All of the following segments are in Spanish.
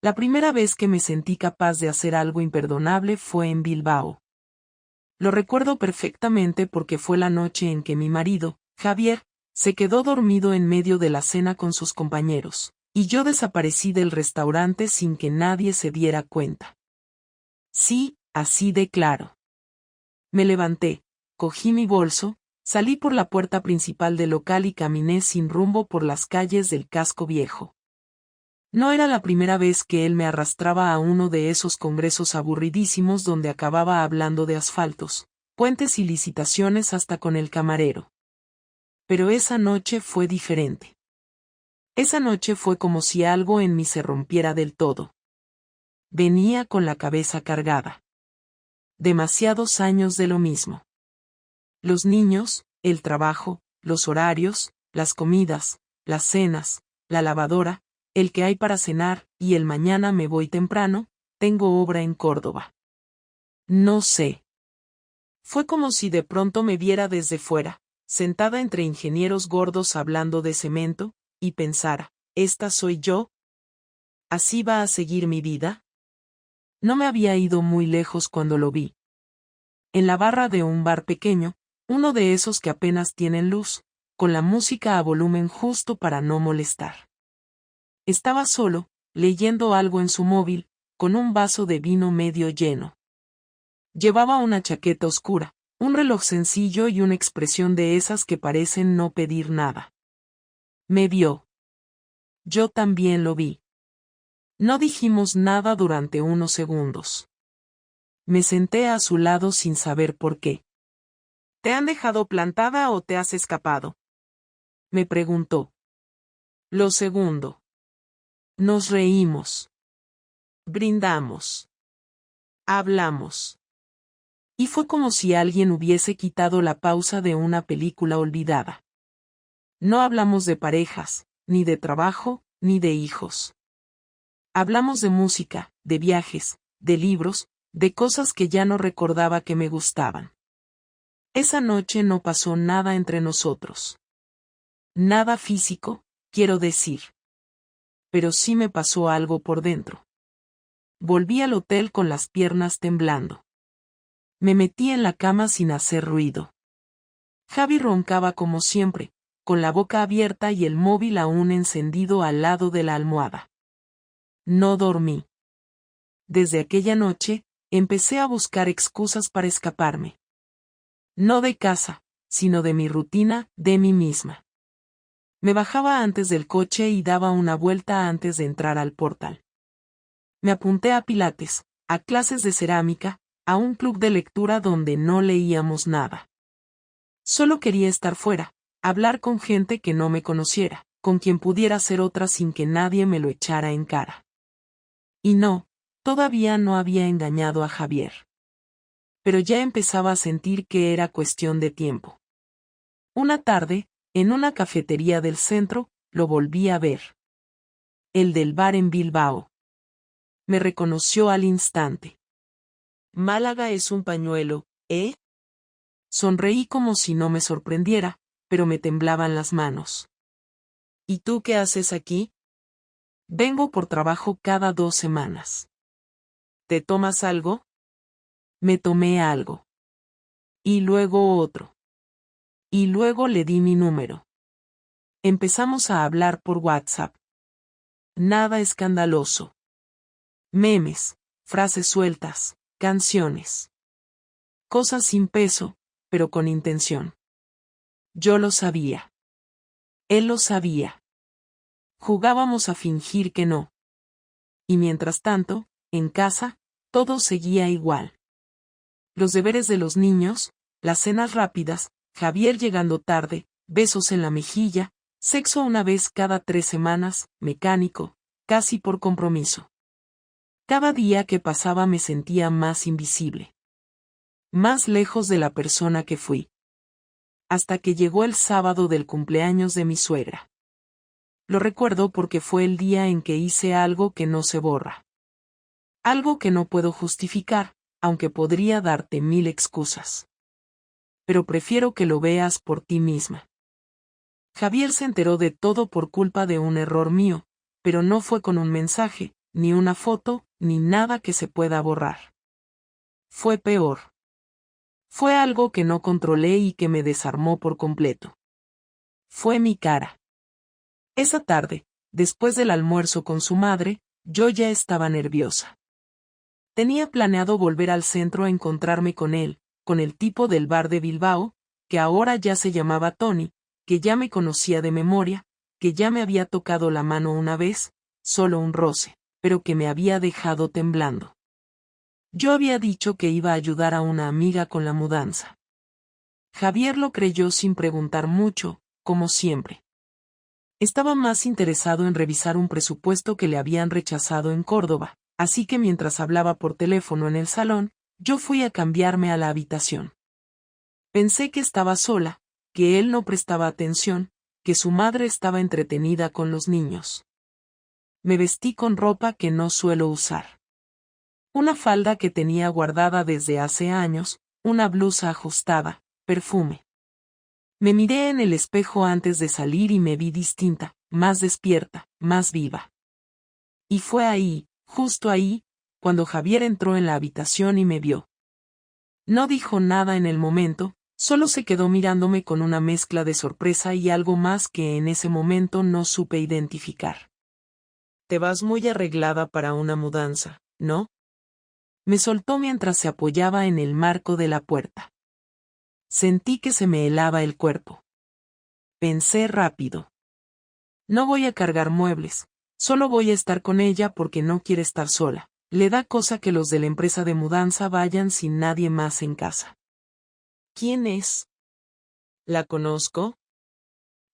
La primera vez que me sentí capaz de hacer algo imperdonable fue en Bilbao. Lo recuerdo perfectamente porque fue la noche en que mi marido, Javier, se quedó dormido en medio de la cena con sus compañeros, y yo desaparecí del restaurante sin que nadie se diera cuenta. Sí, así de claro. Me levanté, cogí mi bolso, salí por la puerta principal del local y caminé sin rumbo por las calles del casco viejo. No era la primera vez que él me arrastraba a uno de esos congresos aburridísimos donde acababa hablando de asfaltos, puentes y licitaciones hasta con el camarero. Pero esa noche fue diferente. Esa noche fue como si algo en mí se rompiera del todo. Venía con la cabeza cargada. Demasiados años de lo mismo. Los niños, el trabajo, los horarios, las comidas, las cenas, la lavadora, el que hay para cenar, y el mañana me voy temprano, tengo obra en Córdoba. No sé. Fue como si de pronto me viera desde fuera, sentada entre ingenieros gordos hablando de cemento, y pensara, ¿esta soy yo? ¿Así va a seguir mi vida? No me había ido muy lejos cuando lo vi. En la barra de un bar pequeño, uno de esos que apenas tienen luz, con la música a volumen justo para no molestar. Estaba solo, leyendo algo en su móvil, con un vaso de vino medio lleno. Llevaba una chaqueta oscura, un reloj sencillo y una expresión de esas que parecen no pedir nada. Me vio. Yo también lo vi. No dijimos nada durante unos segundos. Me senté a su lado sin saber por qué. ¿Te han dejado plantada o te has escapado?, me preguntó. Lo segundo. Nos reímos. Brindamos. Hablamos. Y fue como si alguien hubiese quitado la pausa de una película olvidada. No hablamos de parejas, ni de trabajo, ni de hijos. Hablamos de música, de viajes, de libros, de cosas que ya no recordaba que me gustaban. Esa noche no pasó nada entre nosotros. Nada físico, quiero decir. Pero sí me pasó algo por dentro. Volví al hotel con las piernas temblando. Me metí en la cama sin hacer ruido. Javi roncaba como siempre, con la boca abierta y el móvil aún encendido al lado de la almohada. No dormí. Desde aquella noche, empecé a buscar excusas para escaparme. No de casa, sino de mi rutina, de mí misma. Me bajaba antes del coche y daba una vuelta antes de entrar al portal. Me apunté a pilates, a clases de cerámica, a un club de lectura donde no leíamos nada. Solo quería estar fuera, hablar con gente que no me conociera, con quien pudiera hacer otra sin que nadie me lo echara en cara. Y no, todavía no había engañado a Javier. Pero ya empezaba a sentir que era cuestión de tiempo. Una tarde, en una cafetería del centro, lo volví a ver. El del bar en Bilbao. Me reconoció al instante. Málaga es un pañuelo, ¿eh? Sonreí como si no me sorprendiera, pero me temblaban las manos. ¿Y tú qué haces aquí? Vengo por trabajo cada 2 semanas. ¿Te tomas algo? Me tomé algo. Y luego otro. Y luego le di mi número. Empezamos a hablar por WhatsApp. Nada escandaloso. Memes, frases sueltas, canciones. Cosas sin peso, pero con intención. Yo lo sabía. Él lo sabía. Jugábamos a fingir que no. Y mientras tanto, en casa, todo seguía igual. Los deberes de los niños, las cenas rápidas, Javier llegando tarde, besos en la mejilla, sexo una vez cada 3 semanas, mecánico, casi por compromiso. Cada día que pasaba me sentía más invisible. Más lejos de la persona que fui. Hasta que llegó el sábado del cumpleaños de mi suegra. Lo recuerdo porque fue el día en que hice algo que no se borra. Algo que no puedo justificar, aunque podría darte 1000 excusas. Pero prefiero que lo veas por ti misma. Javier se enteró de todo por culpa de un error mío, pero no fue con un mensaje, ni una foto, ni nada que se pueda borrar. Fue peor. Fue algo que no controlé y que me desarmó por completo. Fue mi cara. Esa tarde, después del almuerzo con su madre, yo ya estaba nerviosa. Tenía planeado volver al centro a encontrarme con él, con el tipo del bar de Bilbao, que ahora ya se llamaba Tony, que ya me conocía de memoria, que ya me había tocado la mano una vez, solo un roce, pero que me había dejado temblando. Yo había dicho que iba a ayudar a una amiga con la mudanza. Javier lo creyó sin preguntar mucho, como siempre. Estaba más interesado en revisar un presupuesto que le habían rechazado en Córdoba, así que mientras hablaba por teléfono en el salón, yo fui a cambiarme a la habitación. Pensé que estaba sola, que él no prestaba atención, que su madre estaba entretenida con los niños. Me vestí con ropa que no suelo usar. Una falda que tenía guardada desde hace años, una blusa ajustada, perfume. Me miré en el espejo antes de salir y me vi distinta, más despierta, más viva. Y fue ahí, justo ahí, cuando Javier entró en la habitación y me vio. No dijo nada en el momento, solo se quedó mirándome con una mezcla de sorpresa y algo más que en ese momento no supe identificar. Te vas muy arreglada para una mudanza, ¿no? Me soltó mientras se apoyaba en el marco de la puerta. Sentí que se me helaba el cuerpo. Pensé rápido. No voy a cargar muebles, solo voy a estar con ella porque no quiere estar sola. Le da cosa que los de la empresa de mudanza vayan sin nadie más en casa. ¿Quién es? ¿La conozco?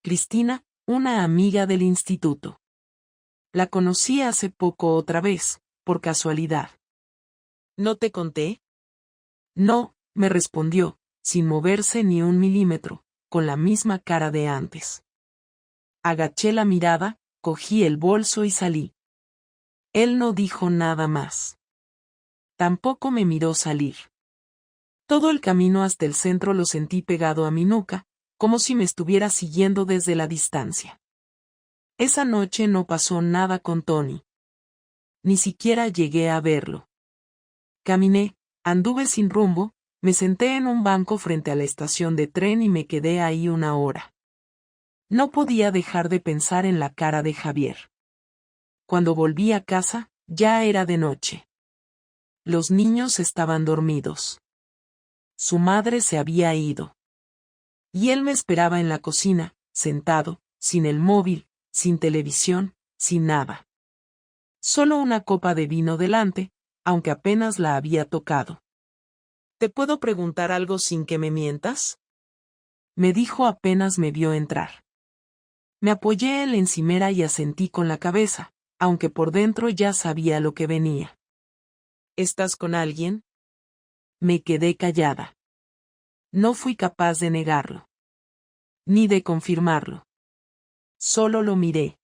Cristina, una amiga del instituto. La conocí hace poco otra vez, por casualidad. ¿No te conté? No, me respondió, sin moverse ni un milímetro, con la misma cara de antes. Agaché la mirada, cogí el bolso y salí. Él no dijo nada más. Tampoco me miró salir. Todo el camino hasta el centro lo sentí pegado a mi nuca, como si me estuviera siguiendo desde la distancia. Esa noche no pasó nada con Tony. Ni siquiera llegué a verlo. Caminé, anduve sin rumbo, me senté en un banco frente a la estación de tren y me quedé ahí una hora. No podía dejar de pensar en la cara de Javier. Cuando volví a casa, ya era de noche. Los niños estaban dormidos. Su madre se había ido. Y él me esperaba en la cocina, sentado, sin el móvil, sin televisión, sin nada. Solo una copa de vino delante, aunque apenas la había tocado. ¿Te puedo preguntar algo sin que me mientas? Me dijo apenas me vio entrar. Me apoyé en la encimera y asentí con la cabeza, aunque por dentro ya sabía lo que venía. ¿Estás con alguien? Me quedé callada. No fui capaz de negarlo. Ni de confirmarlo. Solo lo miré.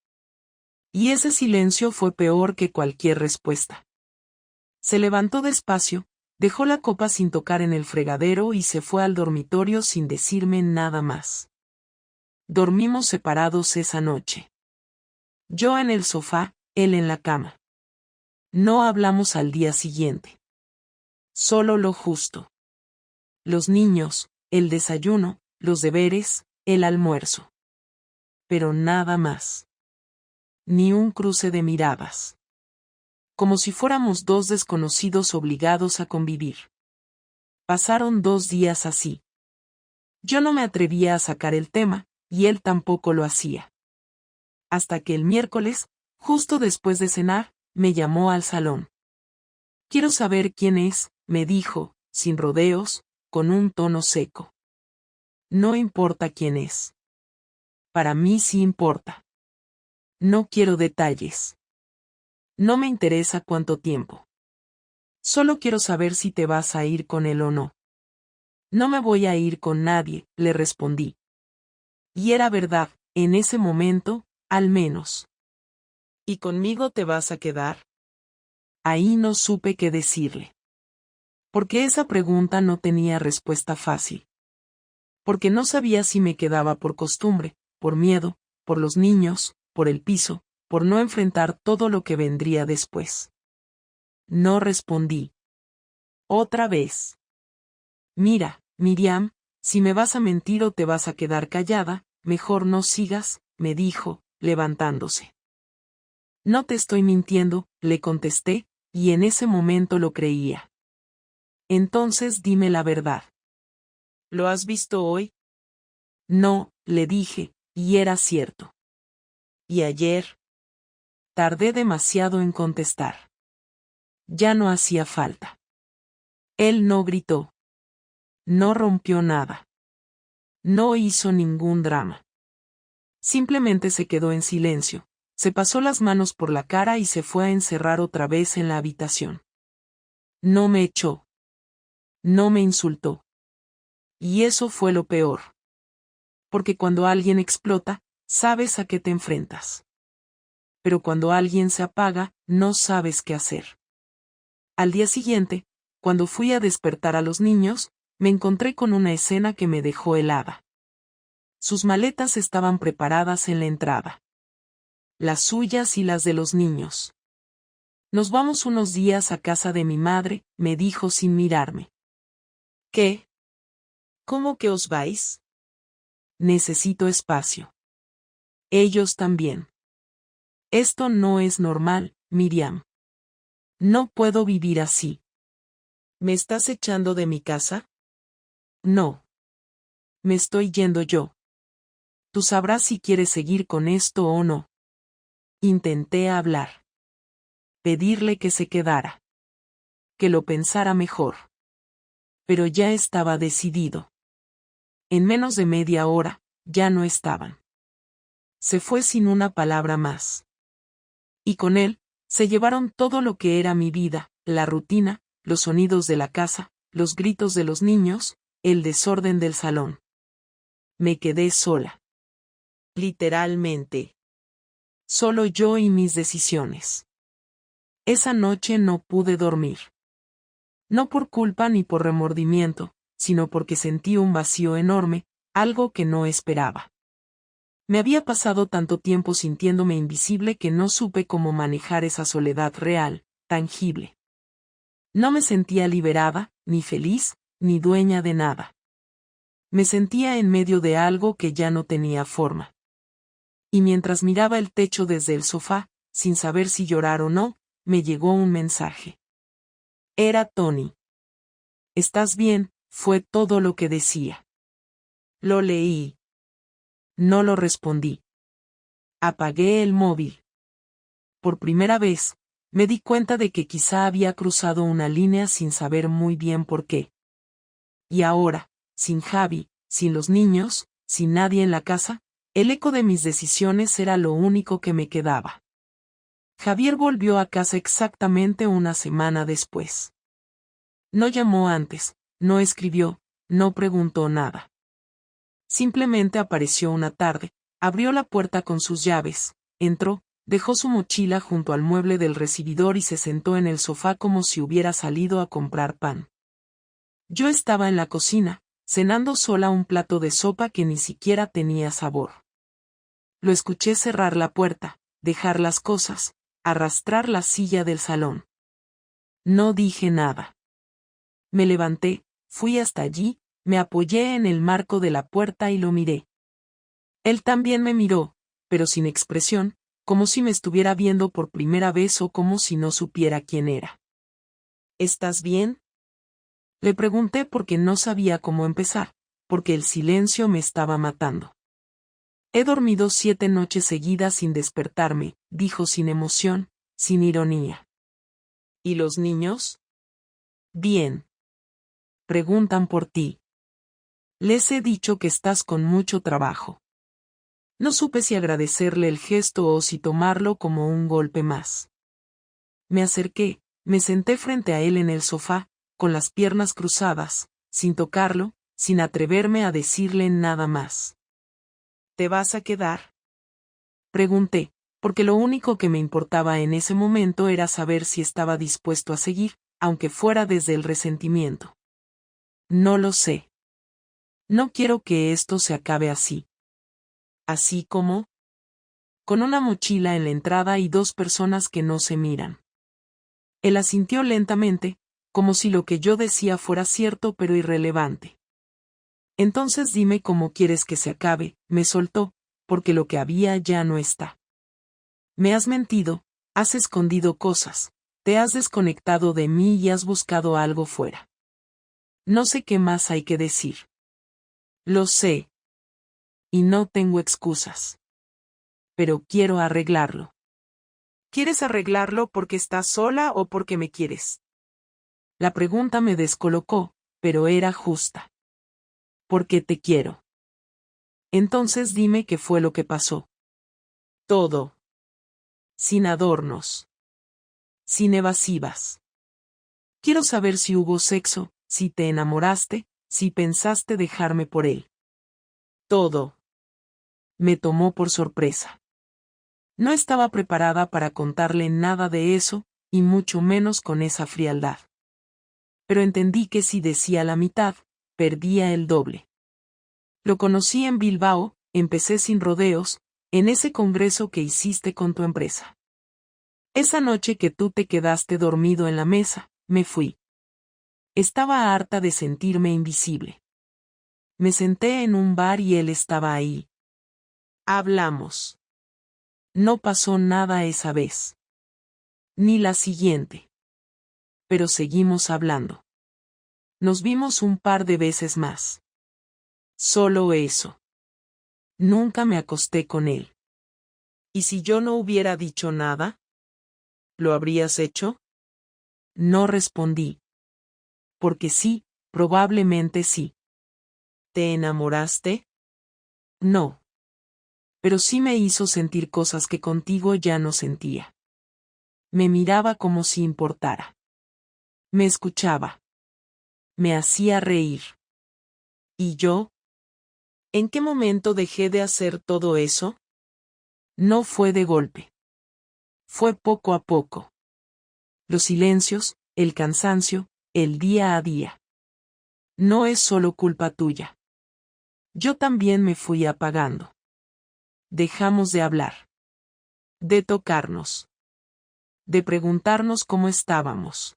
Y ese silencio fue peor que cualquier respuesta. Se levantó despacio, dejó la copa sin tocar en el fregadero y se fue al dormitorio sin decirme nada más. Dormimos separados esa noche. Yo en el sofá, él en la cama. No hablamos al día siguiente. Solo lo justo. Los niños, el desayuno, los deberes, el almuerzo. Pero nada más. Ni un cruce de miradas. Como si fuéramos dos desconocidos obligados a convivir. Pasaron 2 días así. Yo no me atrevía a sacar el tema, y él tampoco lo hacía. Hasta que el miércoles, justo después de cenar, me llamó al salón. Quiero saber quién es, me dijo, sin rodeos, con un tono seco. No importa quién es. Para mí sí importa. No quiero detalles. No me interesa cuánto tiempo. Solo quiero saber si te vas a ir con él o no. No me voy a ir con nadie, le respondí. Y era verdad, en ese momento, al menos. ¿Y conmigo te vas a quedar? Ahí no supe qué decirle. Porque esa pregunta no tenía respuesta fácil. Porque no sabía si me quedaba por costumbre, por miedo, por los niños, por el piso, por no enfrentar todo lo que vendría después. No respondí. Otra vez. Mira, Miriam, si me vas a mentir o te vas a quedar callada, mejor no sigas, me dijo, levantándose. No te estoy mintiendo, le contesté, y en ese momento lo creía. Entonces dime la verdad. ¿Lo has visto hoy? No, le dije, y era cierto. ¿Y ayer? Tardé demasiado en contestar. Ya no hacía falta. Él no gritó. No rompió nada. No hizo ningún drama. Simplemente se quedó en silencio, se pasó las manos por la cara y se fue a encerrar otra vez en la habitación. No me echó. No me insultó. Y eso fue lo peor. Porque cuando alguien explota, sabes a qué te enfrentas. Pero cuando alguien se apaga, no sabes qué hacer. Al día siguiente, cuando fui a despertar a los niños, me encontré con una escena que me dejó helada. Sus maletas estaban preparadas en la entrada. Las suyas y las de los niños. Nos vamos unos días a casa de mi madre, me dijo sin mirarme. ¿Qué? ¿Cómo que os vais? Necesito espacio. Ellos también. Esto no es normal, Miriam. No puedo vivir así. ¿Me estás echando de mi casa? No. Me estoy yendo yo. Tú sabrás si quieres seguir con esto o no. Intenté hablar. Pedirle que se quedara. Que lo pensara mejor. Pero ya estaba decidido. En menos de media hora, ya no estaban. Se fue sin una palabra más. Y con él, se llevaron todo lo que era mi vida, la rutina, los sonidos de la casa, los gritos de los niños, el desorden del salón. Me quedé sola. Literalmente. Solo yo y mis decisiones. Esa noche no pude dormir. No por culpa ni por remordimiento, sino porque sentí un vacío enorme, algo que no esperaba. Me había pasado tanto tiempo sintiéndome invisible que no supe cómo manejar esa soledad real, tangible. No me sentía liberada, ni feliz, ni dueña de nada. Me sentía en medio de algo que ya no tenía forma. Y mientras miraba el techo desde el sofá, sin saber si llorar o no, me llegó un mensaje. Era Tony. ¿Estás bien? Fue todo lo que decía. Lo leí. No lo respondí. Apagué el móvil. Por primera vez, me di cuenta de que quizá había cruzado una línea sin saber muy bien por qué. Y ahora, sin Javi, sin los niños, sin nadie en la casa, el eco de mis decisiones era lo único que me quedaba. Javier volvió a casa exactamente una semana después. No llamó antes, no escribió, no preguntó nada. Simplemente apareció una tarde, abrió la puerta con sus llaves, entró, dejó su mochila junto al mueble del recibidor y se sentó en el sofá como si hubiera salido a comprar pan. Yo estaba en la cocina, cenando sola un plato de sopa que ni siquiera tenía sabor. Lo escuché cerrar la puerta, dejar las cosas, arrastrar la silla del salón. No dije nada. Me levanté, fui hasta allí, me apoyé en el marco de la puerta y lo miré. Él también me miró, pero sin expresión, como si me estuviera viendo por primera vez o como si no supiera quién era. ¿Estás bien? Le pregunté porque no sabía cómo empezar, porque el silencio me estaba matando. He dormido 7 noches seguidas sin despertarme, dijo sin emoción, sin ironía. ¿Y los niños? Bien. Preguntan por ti. Les he dicho que estás con mucho trabajo. No supe si agradecerle el gesto o si tomarlo como un golpe más. Me acerqué, me senté frente a él en el sofá, con las piernas cruzadas, sin tocarlo, sin atreverme a decirle nada más. ¿Te vas a quedar? Pregunté, porque lo único que me importaba en ese momento era saber si estaba dispuesto a seguir, aunque fuera desde el resentimiento. No lo sé. No quiero que esto se acabe así. ¿Así como? con una mochila en la entrada y dos personas que no se miran. Él asintió lentamente, como si lo que yo decía fuera cierto pero irrelevante. Entonces dime cómo quieres que se acabe, me soltó, porque lo que había ya no está. Me has mentido, has escondido cosas, te has desconectado de mí y has buscado algo fuera. No sé qué más hay que decir. Lo sé. Y no tengo excusas. Pero quiero arreglarlo. ¿Quieres arreglarlo porque estás sola o porque me quieres? La pregunta me descolocó, pero era justa. Porque te quiero. Entonces dime qué fue lo que pasó. Todo. Sin adornos. Sin evasivas. Quiero saber si hubo sexo, si te enamoraste, si pensaste dejarme por él. Todo. Me tomó por sorpresa. No estaba preparada para contarle nada de eso, y mucho menos con esa frialdad. Pero entendí que si decía la mitad, perdía el doble. Lo conocí en Bilbao, empecé sin rodeos, en ese congreso que hiciste con tu empresa. Esa noche que tú te quedaste dormido en la mesa, me fui. Estaba harta de sentirme invisible. Me senté en un bar y él estaba ahí. Hablamos. No pasó nada esa vez. Ni la siguiente. Pero seguimos hablando. Nos vimos un par de veces más. Solo eso. Nunca me acosté con él. ¿Y si yo no hubiera dicho nada? ¿Lo habrías hecho? No respondí. Porque sí, probablemente sí. ¿Te enamoraste? No. Pero sí me hizo sentir cosas que contigo ya no sentía. Me miraba como si importara. Me escuchaba. Me hacía reír. ¿Y yo? ¿En qué momento dejé de hacer todo eso? No fue de golpe. Fue poco a poco. Los silencios, el cansancio, el día a día. No es solo culpa tuya. Yo también me fui apagando. Dejamos de hablar. De tocarnos. De preguntarnos cómo estábamos.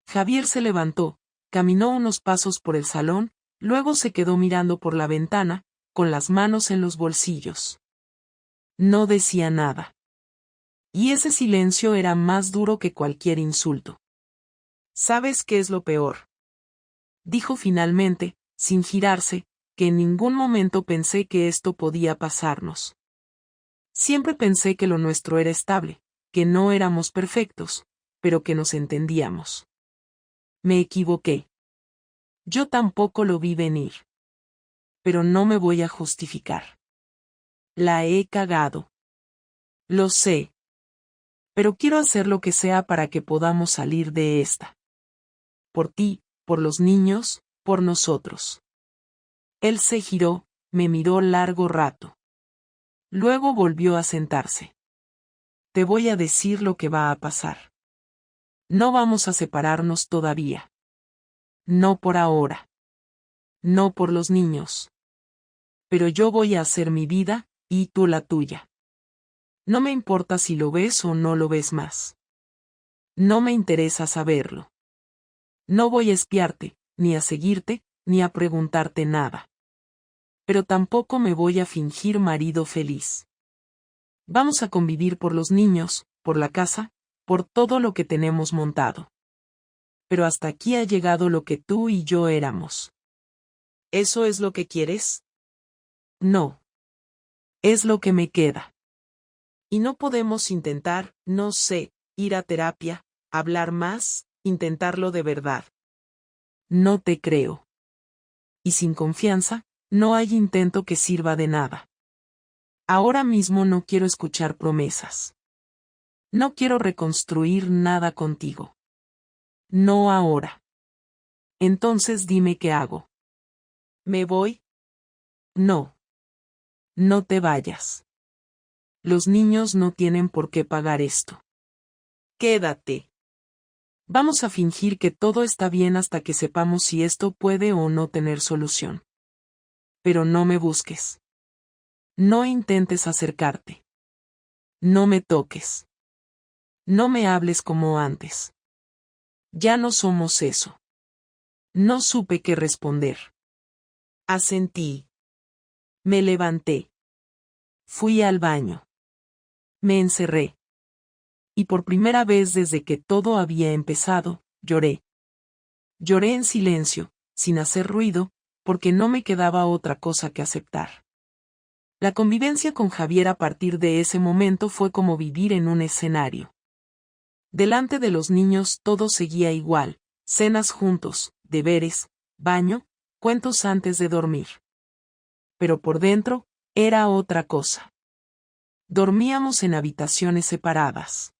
Javier se levantó, caminó unos pasos por el salón, luego se quedó mirando por la ventana, con las manos en los bolsillos. No decía nada. Y ese silencio era más duro que cualquier insulto. ¿Sabes qué es lo peor? Dijo finalmente, sin girarse, que en ningún momento pensé que esto podía pasarnos. Siempre pensé que lo nuestro era estable, que no éramos perfectos, pero que nos entendíamos. Me equivoqué. Yo tampoco lo vi venir. Pero no me voy a justificar. La he cagado. Lo sé. Pero quiero hacer lo que sea para que podamos salir de esta. Por ti, por los niños, por nosotros. Él se giró, me miró largo rato. Luego volvió a sentarse. Te voy a decir lo que va a pasar. No vamos a separarnos todavía. No por ahora. No por los niños. Pero yo voy a hacer mi vida, y tú la tuya. No me importa si lo ves o no lo ves más. No me interesa saberlo. No voy a espiarte, ni a seguirte, ni a preguntarte nada. Pero tampoco me voy a fingir marido feliz. Vamos a convivir por los niños, por la casa, por todo lo que tenemos montado. Pero hasta aquí ha llegado lo que tú y yo éramos. ¿Eso es lo que quieres? No. Es lo que me queda. Y no podemos intentar, no sé, ir a terapia, hablar más, intentarlo de verdad. No te creo. Y sin confianza, no hay intento que sirva de nada. Ahora mismo no quiero escuchar promesas. No quiero reconstruir nada contigo. No ahora. Entonces dime qué hago. ¿Me voy? No. No te vayas. Los niños no tienen por qué pagar esto. Quédate. Vamos a fingir que todo está bien hasta que sepamos si esto puede o no tener solución. Pero no me busques. No intentes acercarte. No me toques. No me hables como antes. Ya no somos eso. No supe qué responder. Asentí. Me levanté. Fui al baño. Me encerré. Y por primera vez desde que todo había empezado, lloré. Lloré en silencio, sin hacer ruido, porque no me quedaba otra cosa que aceptar. La convivencia con Javier a partir de ese momento fue como vivir en un escenario. Delante de los niños todo seguía igual, cenas juntos, deberes, baño, cuentos antes de dormir. Pero por dentro, era otra cosa. Dormíamos en habitaciones separadas.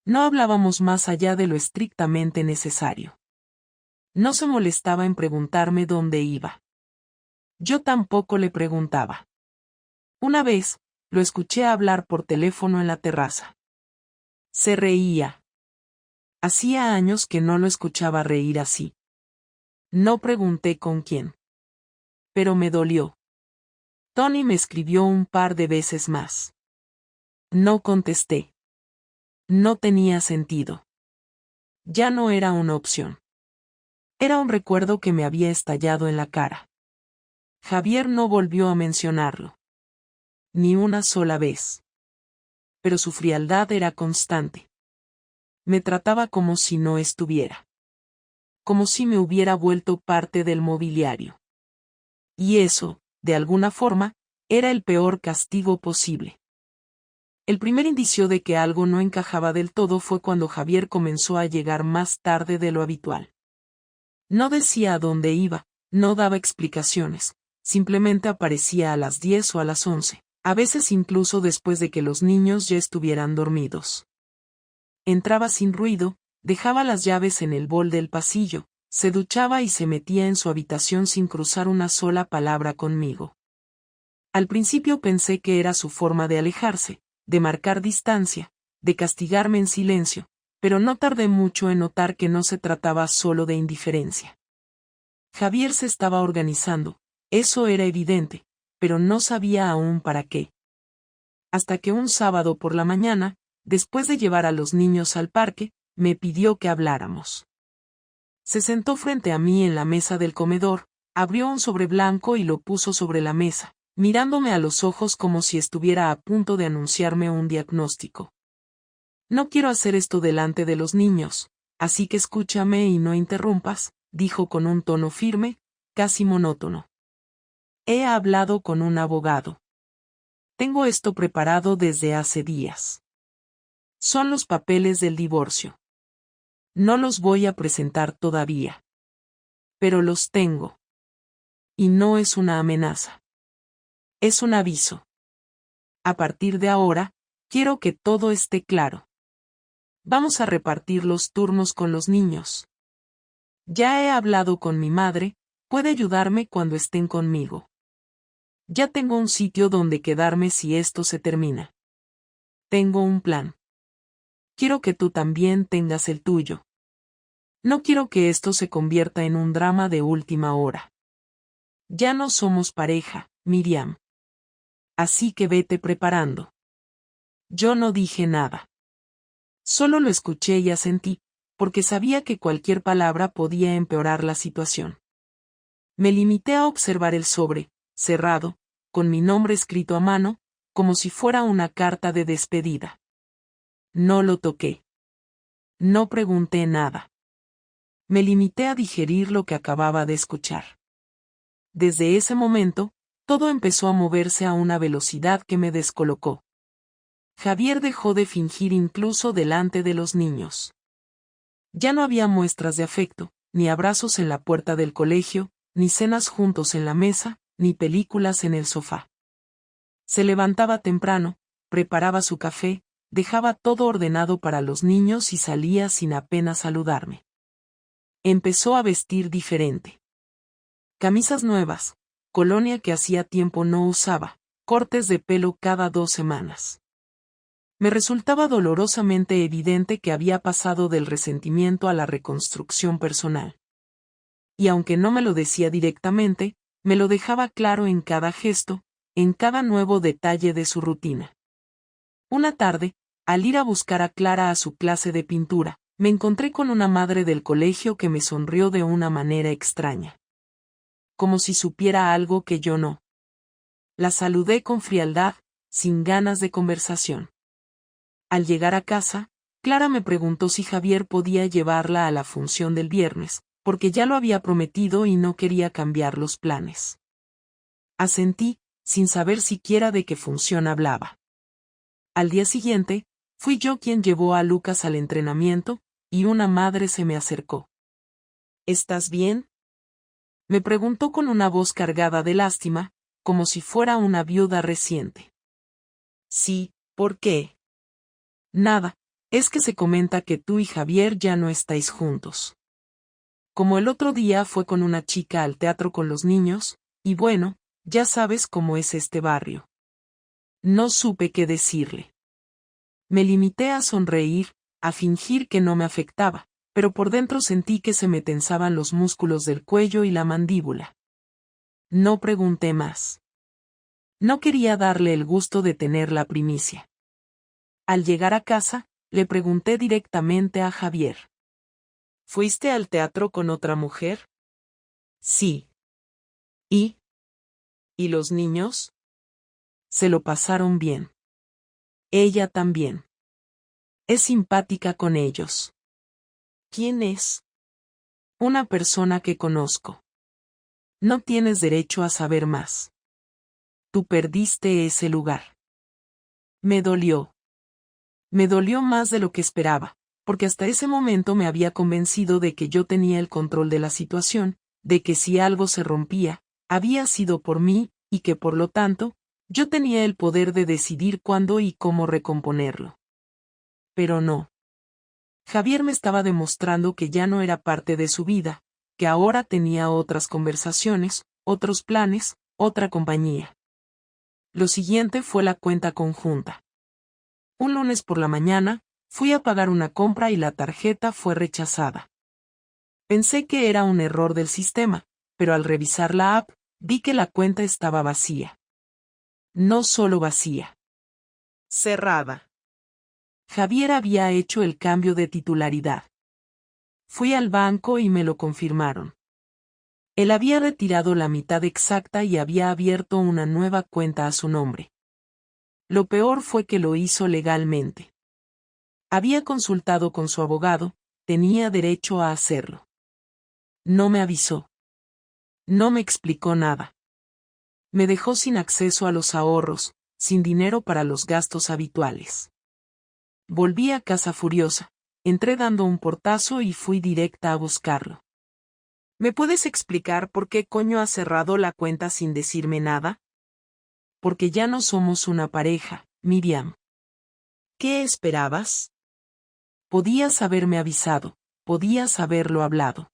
No hablábamos más allá de lo estrictamente necesario. No se molestaba en preguntarme dónde iba. Yo tampoco le preguntaba. Una vez, lo escuché hablar por teléfono en la terraza. Se reía. Hacía años que no lo escuchaba reír así. No pregunté con quién. Pero me dolió. Tony me escribió un par de veces más. No contesté. No tenía sentido. Ya no era una opción. Era un recuerdo que me había estallado en la cara. Javier no volvió a mencionarlo. Ni una sola vez. Pero su frialdad era constante. Me trataba como si no estuviera. Como si me hubiera vuelto parte del mobiliario. Y eso, de alguna forma, era el peor castigo posible. El primer indicio de que algo no encajaba del todo fue cuando Javier comenzó a llegar más tarde de lo habitual. No decía a dónde iba, no daba explicaciones, simplemente aparecía a las 10 o a las 11, a veces incluso después de que los niños ya estuvieran dormidos. Entraba sin ruido, dejaba las llaves en el bol del pasillo, se duchaba y se metía en su habitación sin cruzar una sola palabra conmigo. Al principio pensé que era su forma de alejarse, de marcar distancia, de castigarme en silencio, pero no tardé mucho en notar que no se trataba solo de indiferencia. Javier se estaba organizando, eso era evidente, pero no sabía aún para qué. Hasta que un sábado por la mañana, después de llevar a los niños al parque, me pidió que habláramos. Se sentó frente a mí en la mesa del comedor, abrió un sobre blanco y lo puso sobre la mesa, mirándome a los ojos como si estuviera a punto de anunciarme un diagnóstico. No quiero hacer esto delante de los niños, así que escúchame y no interrumpas, dijo con un tono firme, casi monótono. He hablado con un abogado. Tengo esto preparado desde hace días. Son los papeles del divorcio. No los voy a presentar todavía. Pero los tengo. Y no es una amenaza. Es un aviso. A partir de ahora, quiero que todo esté claro. Vamos a repartir los turnos con los niños. Ya he hablado con mi madre, puede ayudarme cuando estén conmigo. Ya tengo un sitio donde quedarme si esto se termina. Tengo un plan. Quiero que tú también tengas el tuyo. No quiero que esto se convierta en un drama de última hora. Ya no somos pareja, Miriam. Así que vete preparando. Yo no dije nada. Solo lo escuché y asentí, porque sabía que cualquier palabra podía empeorar la situación. Me limité a observar el sobre, cerrado, con mi nombre escrito a mano, como si fuera una carta de despedida. No lo toqué. No pregunté nada. Me limité a digerir lo que acababa de escuchar. Desde ese momento, todo empezó a moverse a una velocidad que me descolocó. Javier dejó de fingir incluso delante de los niños. Ya no había muestras de afecto, ni abrazos en la puerta del colegio, ni cenas juntos en la mesa, ni películas en el sofá. Se levantaba temprano, preparaba su café, dejaba todo ordenado para los niños y salía sin apenas saludarme. Empezó a vestir diferente. Camisas nuevas, colonia que hacía tiempo no usaba, cortes de pelo cada 2 semanas. Me resultaba dolorosamente evidente que había pasado del resentimiento a la reconstrucción personal. Y aunque no me lo decía directamente, me lo dejaba claro en cada gesto, en cada nuevo detalle de su rutina. Una tarde, al ir a buscar a Clara a su clase de pintura, me encontré con una madre del colegio que me sonrió de una manera extraña. Como si supiera algo que yo no. La saludé con frialdad, sin ganas de conversación. Al llegar a casa, Clara me preguntó si Javier podía llevarla a la función del viernes, porque ya lo había prometido y no quería cambiar los planes. Asentí, sin saber siquiera de qué función hablaba. Al día siguiente, fui yo quien llevó a Lucas al entrenamiento, y una madre se me acercó. ¿Estás bien?, me preguntó con una voz cargada de lástima, como si fuera una viuda reciente. Sí, ¿por qué? Nada, es que se comenta que tú y Javier ya no estáis juntos. Como el otro día fue con una chica al teatro con los niños, y bueno, ya sabes cómo es este barrio. No supe qué decirle. Me limité a sonreír, a fingir que no me afectaba, pero por dentro sentí que se me tensaban los músculos del cuello y la mandíbula. No pregunté más. No quería darle el gusto de tener la primicia. Al llegar a casa, le pregunté directamente a Javier. ¿Fuiste al teatro con otra mujer? Sí. ¿Y? ¿Y los niños? Se lo pasaron bien. Ella también. Es simpática con ellos. ¿Quién es? Una persona que conozco. No tienes derecho a saber más. Tú perdiste ese lugar. Me dolió. Me dolió más de lo que esperaba, porque hasta ese momento me había convencido de que yo tenía el control de la situación, de que si algo se rompía, había sido por mí, y que por lo tanto, yo tenía el poder de decidir cuándo y cómo recomponerlo. Pero no. Javier me estaba demostrando que ya no era parte de su vida, que ahora tenía otras conversaciones, otros planes, otra compañía. Lo siguiente fue la cuenta conjunta. Un lunes por la mañana, fui a pagar una compra y la tarjeta fue rechazada. Pensé que era un error del sistema, pero al revisar la app, vi que la cuenta estaba vacía. No solo vacía. Cerrada. Javier había hecho el cambio de titularidad. Fui al banco y me lo confirmaron. Él había retirado la mitad exacta y había abierto una nueva cuenta a su nombre. Lo peor fue que lo hizo legalmente. Había consultado con su abogado, tenía derecho a hacerlo. No me avisó. No me explicó nada. Me dejó sin acceso a los ahorros, sin dinero para los gastos habituales. Volví a casa furiosa, entré dando un portazo y fui directa a buscarlo. ¿Me puedes explicar por qué coño has cerrado la cuenta sin decirme nada? Porque ya no somos una pareja, Miriam. ¿Qué esperabas? Podías haberme avisado, podías haberlo hablado.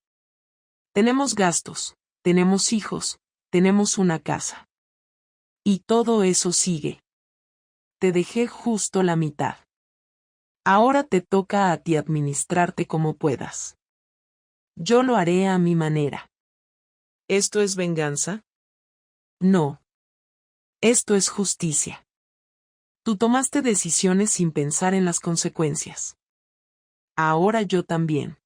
Tenemos gastos, tenemos hijos, tenemos una casa. Y todo eso sigue. Te dejé justo la mitad. Ahora te toca a ti administrarte como puedas. Yo lo haré a mi manera. ¿Esto es venganza? No. Esto es justicia. Tú tomaste decisiones sin pensar en las consecuencias. Ahora yo también.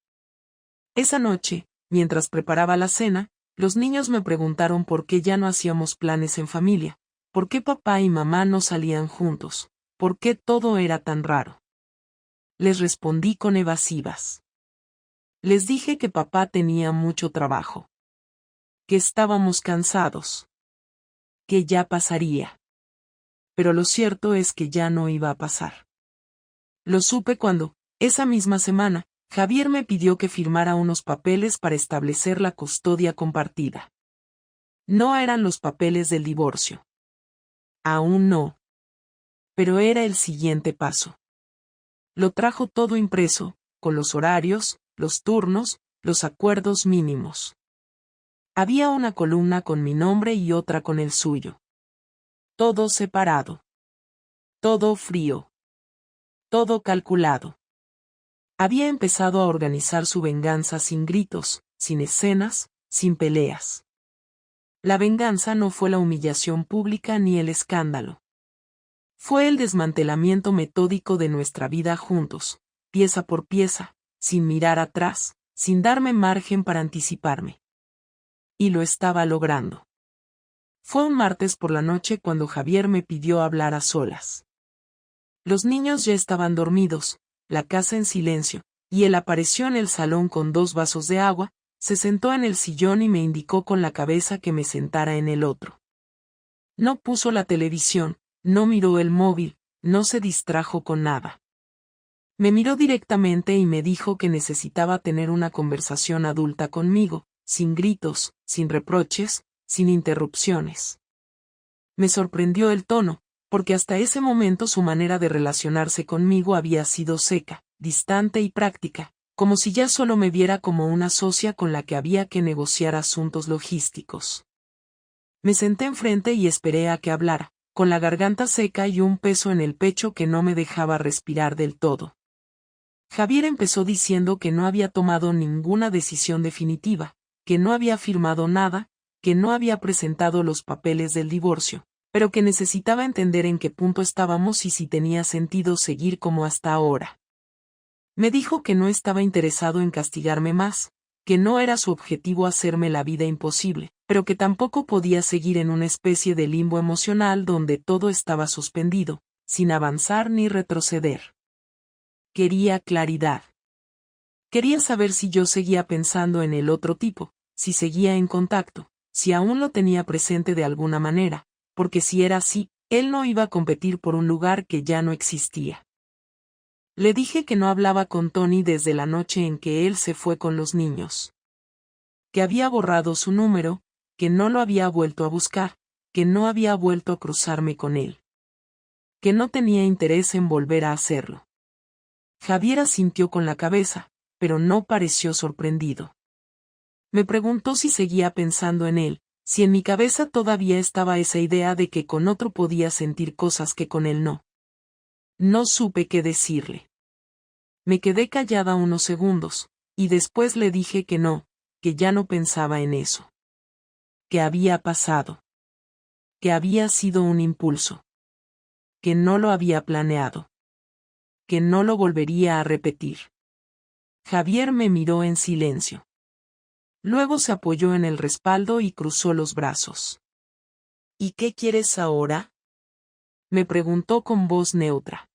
Esa noche, mientras preparaba la cena, los niños me preguntaron por qué ya no hacíamos planes en familia, por qué papá y mamá no salían juntos, por qué todo era tan raro. Les respondí con evasivas. Les dije que papá tenía mucho trabajo. Que estábamos cansados. Que ya pasaría. Pero lo cierto es que ya no iba a pasar. Lo supe cuando, esa misma semana, Javier me pidió que firmara unos papeles para establecer la custodia compartida. No eran los papeles del divorcio. Aún no. Pero era el siguiente paso. Lo trajo todo impreso, con los horarios, los turnos, los acuerdos mínimos. Había una columna con mi nombre y otra con el suyo. Todo separado. Todo frío. Todo calculado. Había empezado a organizar su venganza sin gritos, sin escenas, sin peleas. La venganza no fue la humillación pública ni el escándalo. Fue el desmantelamiento metódico de nuestra vida juntos, pieza por pieza, sin mirar atrás, sin darme margen para anticiparme. Y lo estaba logrando. Fue un martes por la noche cuando Javier me pidió hablar a solas. Los niños ya estaban dormidos, la casa en silencio, y él apareció en el salón con 2 vasos de agua, se sentó en el sillón y me indicó con la cabeza que me sentara en el otro. No puso la televisión, no miró el móvil, no se distrajo con nada. Me miró directamente y me dijo que necesitaba tener una conversación adulta conmigo, sin gritos, sin reproches, sin interrupciones. Me sorprendió el tono, porque hasta ese momento su manera de relacionarse conmigo había sido seca, distante y práctica, como si ya solo me viera como una socia con la que había que negociar asuntos logísticos. Me senté enfrente y esperé a que hablara, con la garganta seca y un peso en el pecho que no me dejaba respirar del todo. Javier empezó diciendo que no había tomado ninguna decisión definitiva, que no había firmado nada, que no había presentado los papeles del divorcio, pero que necesitaba entender en qué punto estábamos y si tenía sentido seguir como hasta ahora. Me dijo que no estaba interesado en castigarme más, que no era su objetivo hacerme la vida imposible, pero que tampoco podía seguir en una especie de limbo emocional donde todo estaba suspendido, sin avanzar ni retroceder. Quería claridad. Quería saber si yo seguía pensando en el otro tipo, si seguía en contacto, si aún lo tenía presente de alguna manera, porque si era así, él no iba a competir por un lugar que ya no existía. Le dije que no hablaba con Tony desde la noche en que él se fue con los niños. Que había borrado su número, que no lo había vuelto a buscar, que no había vuelto a cruzarme con él. Que no tenía interés en volver a hacerlo. Javier asintió con la cabeza, pero no pareció sorprendido. Me preguntó si seguía pensando en él, si en mi cabeza todavía estaba esa idea de que con otro podía sentir cosas que con él no. No supe qué decirle. Me quedé callada unos segundos, y después le dije que no, que ya no pensaba en eso. Que había pasado. Que había sido un impulso. Que no lo había planeado. Que no lo volvería a repetir. Javier me miró en silencio. Luego se apoyó en el respaldo y cruzó los brazos. ¿Y qué quieres ahora?, me preguntó con voz neutra.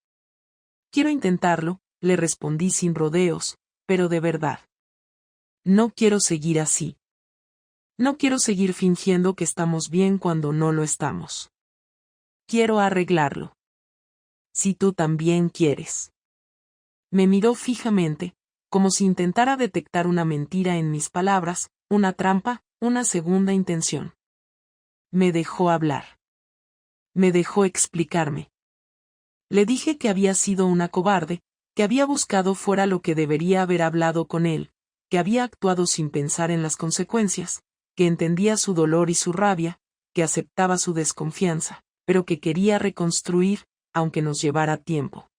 Quiero intentarlo, le respondí sin rodeos, pero de verdad. No quiero seguir así. No quiero seguir fingiendo que estamos bien cuando no lo estamos. Quiero arreglarlo. Si tú también quieres. Me miró fijamente, como si intentara detectar una mentira en mis palabras, una trampa, una segunda intención. Me dejó hablar. Me dejó explicarme. Le dije que había sido una cobarde, que había buscado fuera lo que debería haber hablado con él, que había actuado sin pensar en las consecuencias, que entendía su dolor y su rabia, que aceptaba su desconfianza, pero que quería reconstruir, aunque nos llevara tiempo.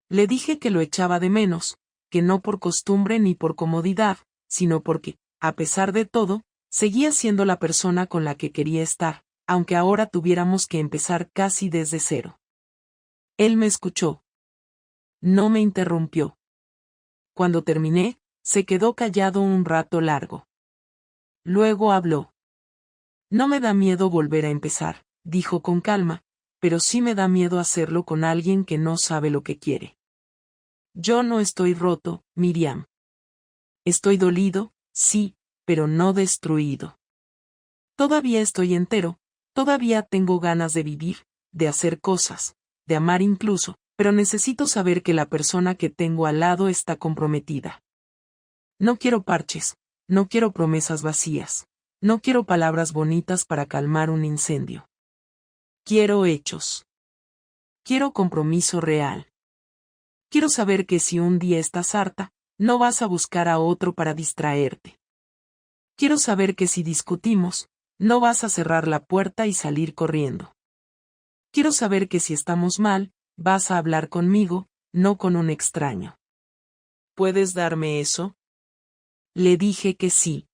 Le dije que lo echaba de menos, que no por costumbre ni por comodidad, sino porque, a pesar de todo, seguía siendo la persona con la que quería estar, aunque ahora tuviéramos que empezar casi desde cero. Él me escuchó. No me interrumpió. Cuando terminé, se quedó callado un rato largo. Luego habló. No me da miedo volver a empezar, dijo con calma, pero sí me da miedo hacerlo con alguien que no sabe lo que quiere. Yo no estoy roto, Miriam. Estoy dolido, sí, pero no destruido. Todavía estoy entero, todavía tengo ganas de vivir, de hacer cosas, de amar incluso, pero necesito saber que la persona que tengo al lado está comprometida. No quiero parches, no quiero promesas vacías, no quiero palabras bonitas para calmar un incendio. Quiero hechos. Quiero compromiso real. Quiero saber que si un día estás harta, no vas a buscar a otro para distraerte. Quiero saber que si discutimos, no vas a cerrar la puerta y salir corriendo. Quiero saber que si estamos mal, vas a hablar conmigo, no con un extraño. ¿Puedes darme eso? Le dije que sí.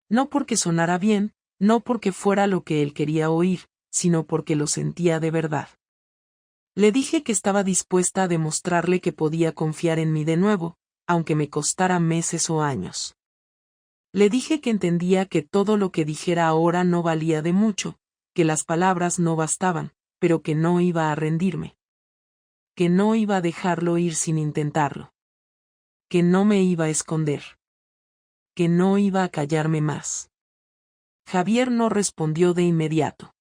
No porque sonara bien, no porque fuera lo que él quería oír, sino porque lo sentía de verdad. Le dije que estaba dispuesta a demostrarle que podía confiar en mí de nuevo, aunque me costara meses o años. Le dije que entendía que todo lo que dijera ahora no valía de mucho, que las palabras no bastaban, pero que no iba a rendirme. Que no iba a dejarlo ir sin intentarlo. Que no me iba a esconder. Que no iba a callarme más. Javier no respondió de inmediato.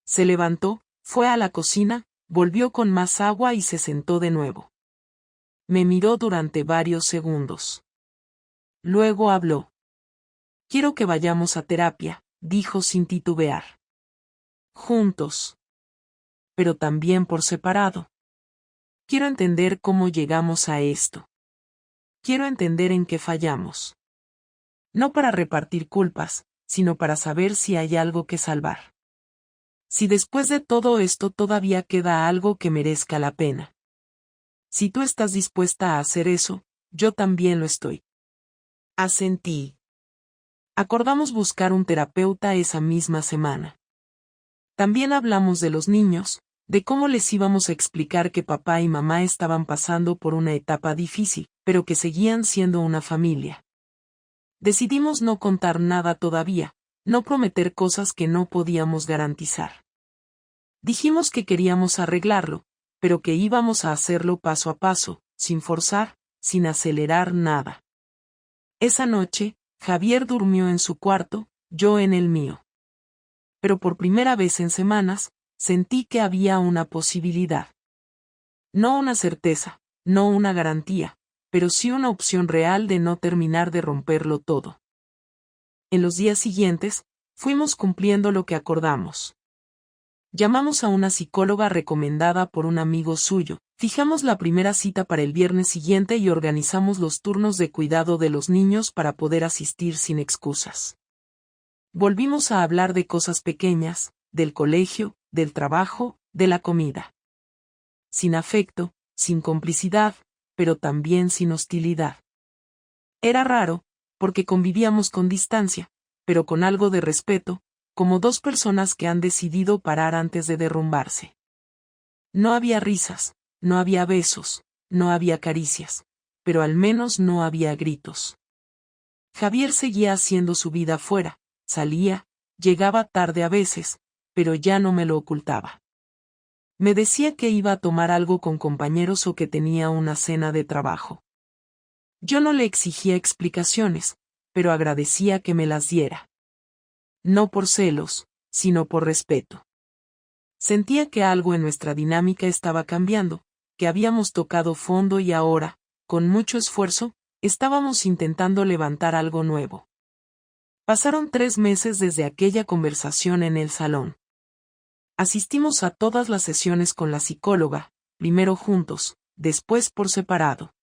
Se levantó, fue a la cocina, volvió con más agua y se sentó de nuevo. Me miró durante varios segundos. Luego habló. Quiero que vayamos a terapia, dijo sin titubear. Juntos. Pero también por separado. Quiero entender cómo llegamos a esto. Quiero entender en qué fallamos. No para repartir culpas, sino para saber si hay algo que salvar. Si después de todo esto todavía queda algo que merezca la pena. Si tú estás dispuesta a hacer eso, yo también lo estoy. Asentí. Acordamos buscar un terapeuta esa misma semana. También hablamos de los niños, de cómo les íbamos a explicar que papá y mamá estaban pasando por una etapa difícil, pero que seguían siendo una familia. Decidimos no contar nada todavía, no prometer cosas que no podíamos garantizar. Dijimos que queríamos arreglarlo, pero que íbamos a hacerlo paso a paso, sin forzar, sin acelerar nada. Esa noche, Javier durmió en su cuarto, yo en el mío. Pero por primera vez en semanas, sentí que había una posibilidad. No una certeza, no una garantía, pero sí una opción real de no terminar de romperlo todo. En los días siguientes, fuimos cumpliendo lo que acordamos. Llamamos a una psicóloga recomendada por un amigo suyo, fijamos la primera cita para el viernes siguiente y organizamos los turnos de cuidado de los niños para poder asistir sin excusas. Volvimos a hablar de cosas pequeñas, del colegio, del trabajo, de la comida. Sin afecto, sin complicidad, pero también sin hostilidad. Era raro, porque convivíamos con distancia, pero con algo de respeto, como dos personas que han decidido parar antes de derrumbarse. No había risas, no había besos, no había caricias, pero al menos no había gritos. Javier seguía haciendo su vida afuera, salía, llegaba tarde a veces, pero ya no me lo ocultaba. Me decía que iba a tomar algo con compañeros o que tenía una cena de trabajo. Yo no le exigía explicaciones, pero agradecía que me las diera. No por celos, sino por respeto. Sentía que algo en nuestra dinámica estaba cambiando, que habíamos tocado fondo y ahora, con mucho esfuerzo, estábamos intentando levantar algo nuevo. Pasaron 3 meses desde aquella conversación en el salón. Asistimos a todas las sesiones con la psicóloga, primero juntos, después por separado.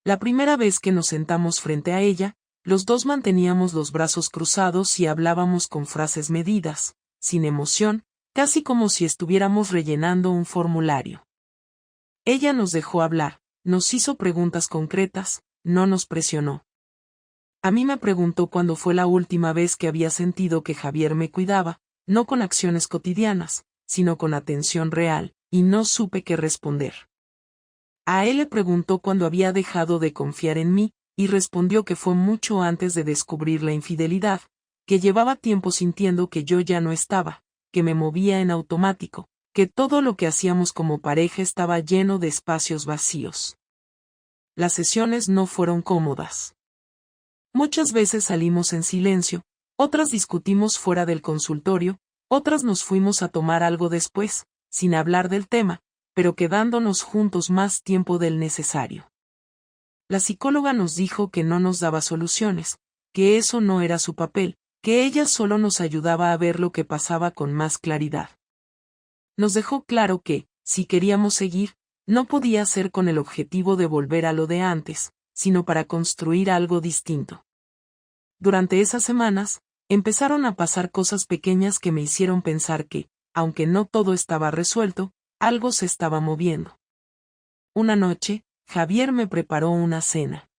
La primera vez que nos sentamos frente a ella, los dos manteníamos los brazos cruzados y hablábamos con frases medidas, sin emoción, casi como si estuviéramos rellenando un formulario. Ella nos dejó hablar, nos hizo preguntas concretas, no nos presionó. A mí me preguntó cuándo fue la última vez que había sentido que Javier me cuidaba, no con acciones cotidianas, sino con atención real, y no supe qué responder. A él le preguntó cuándo había dejado de confiar en mí, y respondió que fue mucho antes de descubrir la infidelidad, que llevaba tiempo sintiendo que yo ya no estaba, que me movía en automático, que todo lo que hacíamos como pareja estaba lleno de espacios vacíos. Las sesiones no fueron cómodas. Muchas veces salimos en silencio, otras discutimos fuera del consultorio, otras nos fuimos a tomar algo después, sin hablar del tema, pero quedándonos juntos más tiempo del necesario. La psicóloga nos dijo que no nos daba soluciones, que eso no era su papel, que ella solo nos ayudaba a ver lo que pasaba con más claridad. Nos dejó claro que, si queríamos seguir, no podía ser con el objetivo de volver a lo de antes, sino para construir algo distinto. Durante esas semanas, empezaron a pasar cosas pequeñas que me hicieron pensar que, aunque no todo estaba resuelto, algo se estaba moviendo. Una noche, Javier me preparó una cena.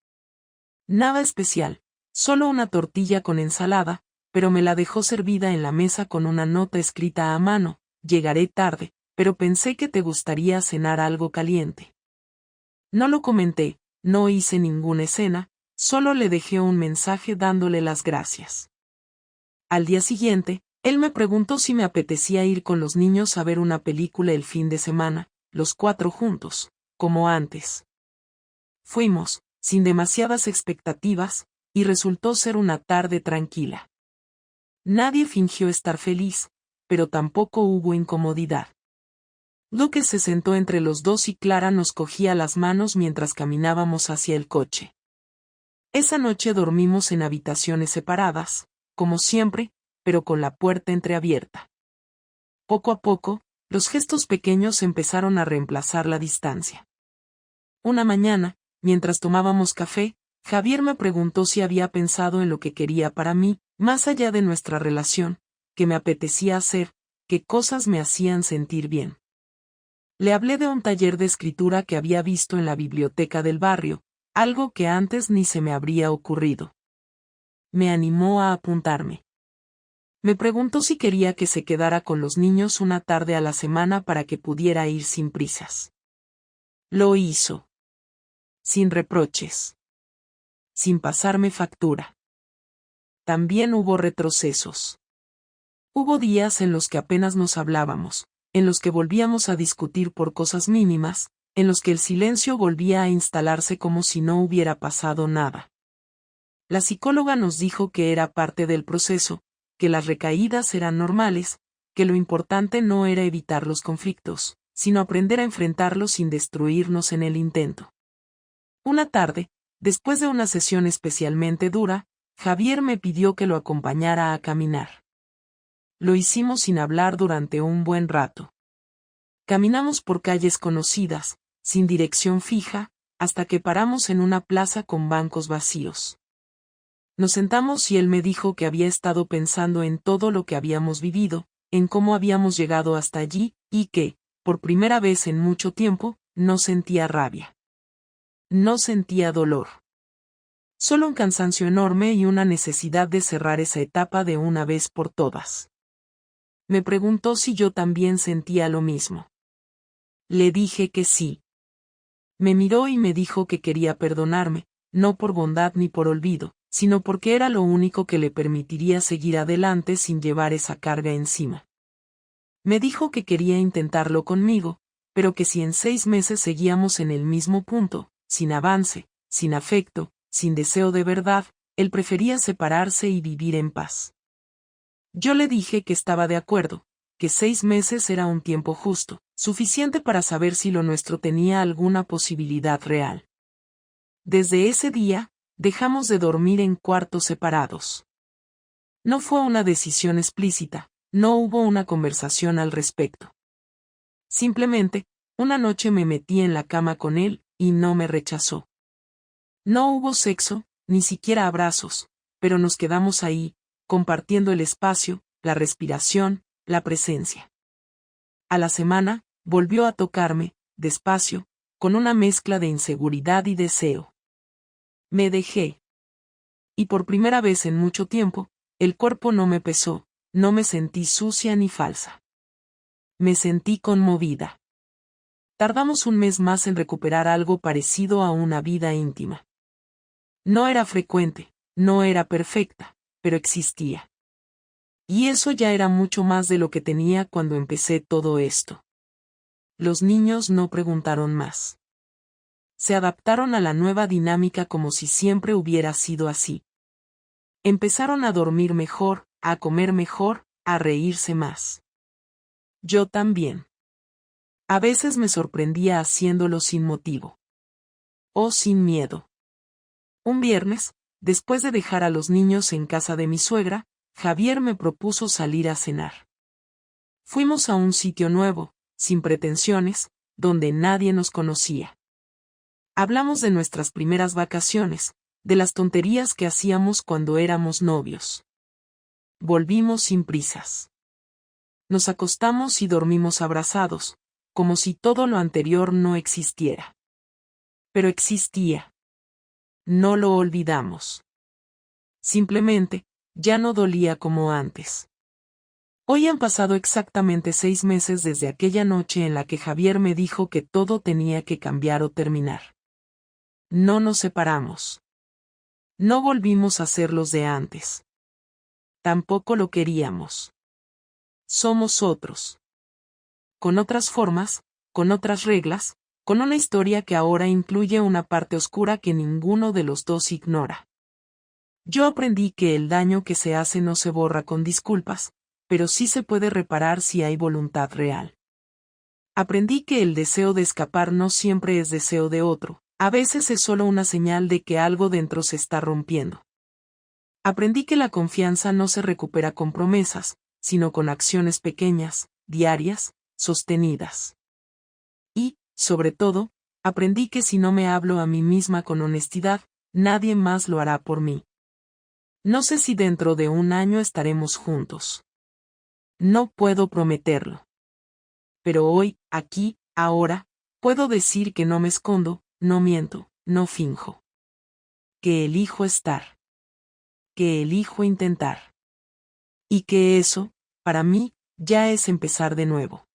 Nada especial, solo una tortilla con ensalada, pero me la dejó servida en la mesa con una nota escrita a mano: llegaré tarde, pero pensé que te gustaría cenar algo caliente. No lo comenté, no hice ninguna escena, solo le dejé un mensaje dándole las gracias. Al día siguiente, él me preguntó si me apetecía ir con los niños a ver una película el fin de semana, los 4 juntos, como antes. Fuimos, sin demasiadas expectativas, y resultó ser una tarde tranquila. Nadie fingió estar feliz, pero tampoco hubo incomodidad. Luke se sentó entre los dos y Clara nos cogía las manos mientras caminábamos hacia el coche. Esa noche dormimos en habitaciones separadas, como siempre, pero con la puerta entreabierta. Poco a poco, los gestos pequeños empezaron a reemplazar la distancia. Una mañana, mientras tomábamos café, Javier me preguntó si había pensado en lo que quería para mí, más allá de nuestra relación, qué me apetecía hacer, qué cosas me hacían sentir bien. Le hablé de un taller de escritura que había visto en la biblioteca del barrio, algo que antes ni se me habría ocurrido. Me animó a apuntarme. Me preguntó si quería que se quedara con los niños una tarde a la semana para que pudiera ir sin prisas. Lo hizo. Sin reproches. Sin pasarme factura. También hubo retrocesos. Hubo días en los que apenas nos hablábamos, en los que volvíamos a discutir por cosas mínimas, en los que el silencio volvía a instalarse como si no hubiera pasado nada. La psicóloga nos dijo que era parte del proceso, que las recaídas eran normales, que lo importante no era evitar los conflictos, sino aprender a enfrentarlos sin destruirnos en el intento. Una tarde, después de una sesión especialmente dura, Javier me pidió que lo acompañara a caminar. Lo hicimos sin hablar durante un buen rato. Caminamos por calles conocidas, sin dirección fija, hasta que paramos en una plaza con bancos vacíos. Nos sentamos y él me dijo que había estado pensando en todo lo que habíamos vivido, en cómo habíamos llegado hasta allí, y que, por primera vez en mucho tiempo, no sentía rabia. No sentía dolor. Solo un cansancio enorme y una necesidad de cerrar esa etapa de una vez por todas. Me preguntó si yo también sentía lo mismo. Le dije que sí. Me miró y me dijo que quería perdonarme, no por bondad ni por olvido, sino porque era lo único que le permitiría seguir adelante sin llevar esa carga encima. Me dijo que quería intentarlo conmigo, pero que si en 6 meses seguíamos en el mismo punto, sin avance, sin afecto, sin deseo de verdad, él prefería separarse y vivir en paz. Yo le dije que estaba de acuerdo, que 6 meses era un tiempo justo, suficiente para saber si lo nuestro tenía alguna posibilidad real. Desde ese día, dejamos de dormir en cuartos separados. No fue una decisión explícita, no hubo una conversación al respecto. Simplemente, una noche me metí en la cama con él, y no me rechazó. No hubo sexo, ni siquiera abrazos, pero nos quedamos ahí, compartiendo el espacio, la respiración, la presencia. A la semana, volvió a tocarme, despacio, con una mezcla de inseguridad y deseo. Me dejé. Y por primera vez en mucho tiempo, el cuerpo no me pesó, no me sentí sucia ni falsa. Me sentí conmovida. Tardamos un mes más en recuperar algo parecido a una vida íntima. No era frecuente, no era perfecta, pero existía. Y eso ya era mucho más de lo que tenía cuando empecé todo esto. Los niños no preguntaron más. Se adaptaron a la nueva dinámica como si siempre hubiera sido así. Empezaron a dormir mejor, a comer mejor, a reírse más. Yo también. A veces me sorprendía haciéndolo sin motivo. O sin miedo. Un viernes, después de dejar a los niños en casa de mi suegra, Javier me propuso salir a cenar. Fuimos a un sitio nuevo, sin pretensiones, donde nadie nos conocía. Hablamos de nuestras primeras vacaciones, de las tonterías que hacíamos cuando éramos novios. Volvimos sin prisas. Nos acostamos y dormimos abrazados, como si todo lo anterior no existiera. Pero existía. No lo olvidamos. Simplemente, ya no dolía como antes. Hoy han pasado exactamente 6 meses desde aquella noche en la que Javier me dijo que todo tenía que cambiar o terminar. No nos separamos. No volvimos a ser los de antes. Tampoco lo queríamos. Somos otros. Con otras formas, con otras reglas, con una historia que ahora incluye una parte oscura que ninguno de los dos ignora. Yo aprendí que el daño que se hace no se borra con disculpas, pero sí se puede reparar si hay voluntad real. Aprendí que el deseo de escapar no siempre es deseo de otro, a veces es solo una señal de que algo dentro se está rompiendo. Aprendí que la confianza no se recupera con promesas, sino con acciones pequeñas, diarias, sostenidas. Y, sobre todo, aprendí que si no me hablo a mí misma con honestidad, nadie más lo hará por mí. No sé si dentro de un año estaremos juntos. No puedo prometerlo. Pero hoy, aquí, ahora, puedo decir que no me escondo, no miento, no finjo. Que elijo estar. Que elijo intentar. Y que eso, para mí, ya es empezar de nuevo.